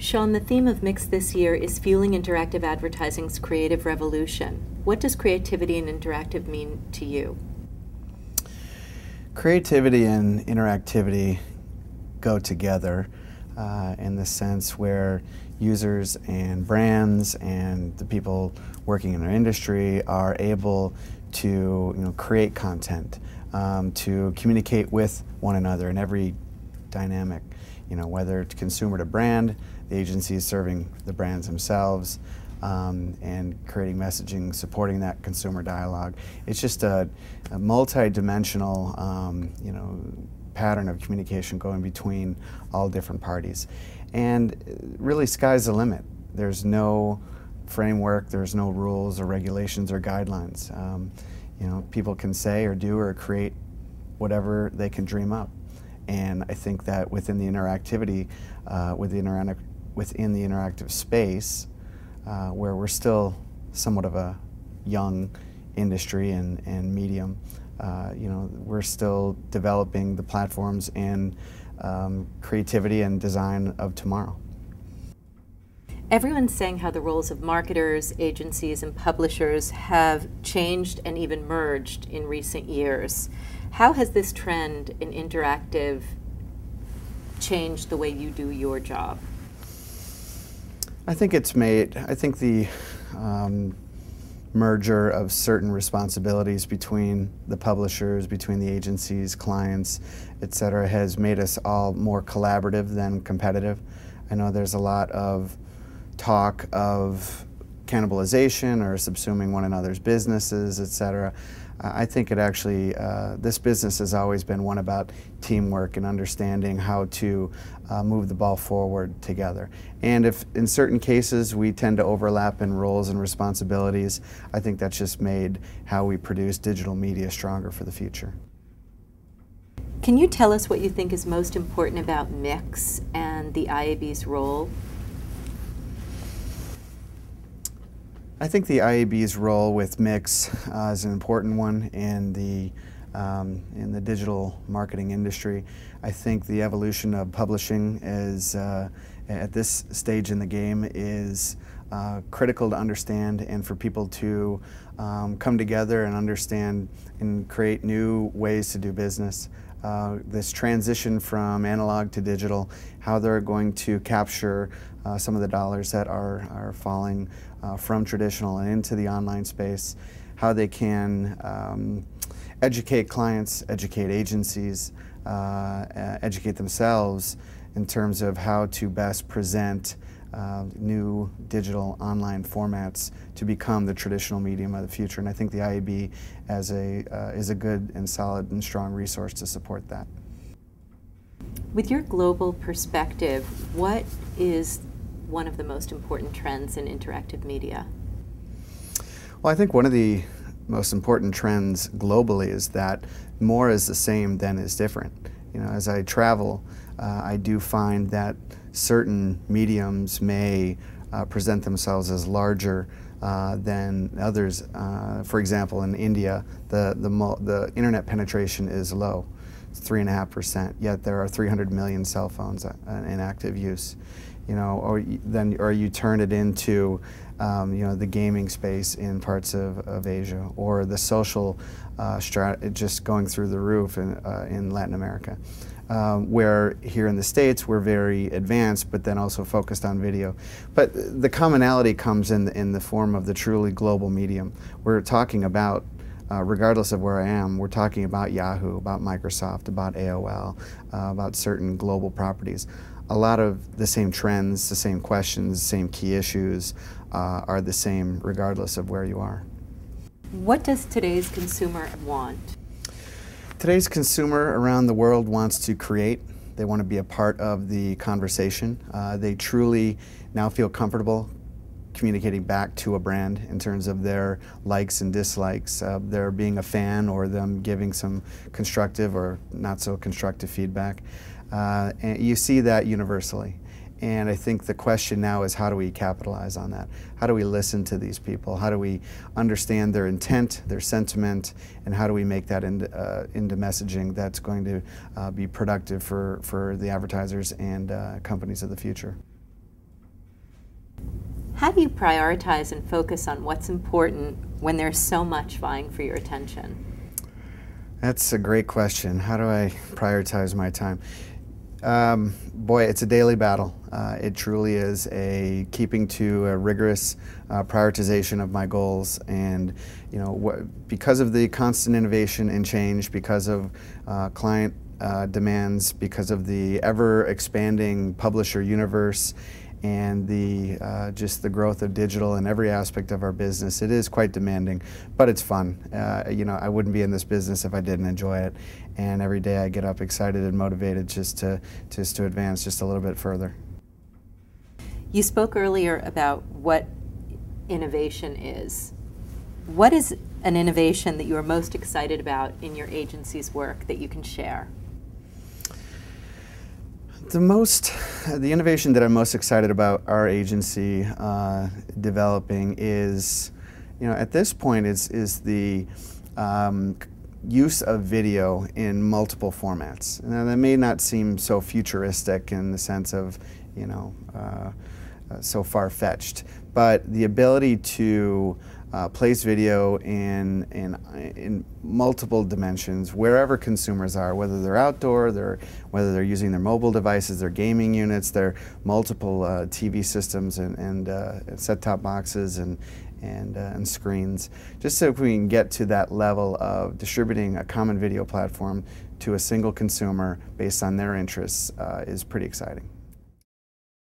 Sean, the theme of MIXX this year is fueling interactive advertising's creative revolution. What does creativity and interactive mean to you? Creativity and interactivity go together in the sense where users and brands and the people working in our industry are able to create content, to communicate with one another in every dynamic, whether it's consumer to brand, the agencies serving the brands themselves, and creating messaging, supporting that consumer dialogue. It's just a multi-dimensional pattern of communication going between all different parties. And really, sky's the limit. There's no framework, there's no rules or regulations or guidelines. People can say or do or create whatever they can dream up. And I think that within the interactivity, within the interactive space, where we're still somewhat of a young industry and medium, we're still developing the platforms and creativity and design of tomorrow. Everyone's saying how the roles of marketers, agencies, and publishers have changed and even merged in recent years. How has this trend in interactive changed the way you do your job? I think the merger of certain responsibilities between the publishers, between the agencies, clients, etc., has made us all more collaborative than competitive. I know there's a lot of talk of cannibalization or subsuming one another's businesses, etc. I think it actually, this business has always been one about teamwork and understanding how to move the ball forward together. And if in certain cases we tend to overlap in roles and responsibilities, I think that's just made how we produce digital media stronger for the future. Can you tell us what you think is most important about MIXX and the IAB's role? I think the IAB's role with MIXX is an important one in the digital marketing industry. I think the evolution of publishing is, at this stage in the game, is critical to understand and for people to come together and understand and create new ways to do business. This transition from analog to digital, how they're going to capture some of the dollars that are falling from traditional and into the online space, how they can educate clients, educate agencies, educate themselves in terms of how to best present new digital online formats to become the traditional medium of the future. And I think the IAB is a good and solid and strong resource to support that. With your global perspective, what is one of the most important trends in interactive media? Well, I think one of the most important trends globally is that more is the same than is different. As I travel, I do find that certain mediums may present themselves as larger than others. For example, in India, the internet penetration is low. It's 3.5%, yet there are 300 million cell phones in active use. Or you turn it into the gaming space in parts of Asia, or the social just going through the roof in Latin America. Where here in the States we're very advanced, but then also focused on video. But the commonality comes in the form of the truly global medium. We're talking about, regardless of where I am, we're talking about Yahoo, about Microsoft, about AOL, about certain global properties. A lot of the same trends, the same questions, the same key issues are the same regardless of where you are. What does today's consumer want? Today's consumer around the world wants to create. They want to be a part of the conversation. They truly now feel comfortable communicating back to a brand in terms of their likes and dislikes, their being a fan or them giving some constructive or not so constructive feedback. And you see that universally. And I think the question now is, how do we capitalize on that? How do we listen to these people? How do we understand their intent, their sentiment, and how do we make that into messaging that's going to be productive for the advertisers and companies of the future? How do you prioritize and focus on what's important when there's so much vying for your attention? That's a great question. How do I prioritize my time? Boy, it's a daily battle. It truly is a keeping to a rigorous prioritization of my goals, and because of the constant innovation and change, because of client demands, because of the ever expanding publisher universe, and just the growth of digital in every aspect of our business, it is quite demanding, but it's fun. I wouldn't be in this business if I didn't enjoy it, and every day I get up excited and motivated just to advance just a little bit further. You spoke earlier about what innovation is. What is an innovation that you are most excited about in your agency's work that you can share? The innovation that I'm most excited about our agency developing is, at this point, is the use of video in multiple formats. Now, that may not seem so futuristic in the sense of, so far-fetched, but the ability to place video in multiple dimensions wherever consumers are, whether they're outdoor, whether they're using their mobile devices, their gaming units, their multiple TV systems and set-top boxes and screens, just so we can get to that level of distributing a common video platform to a single consumer based on their interests is pretty exciting.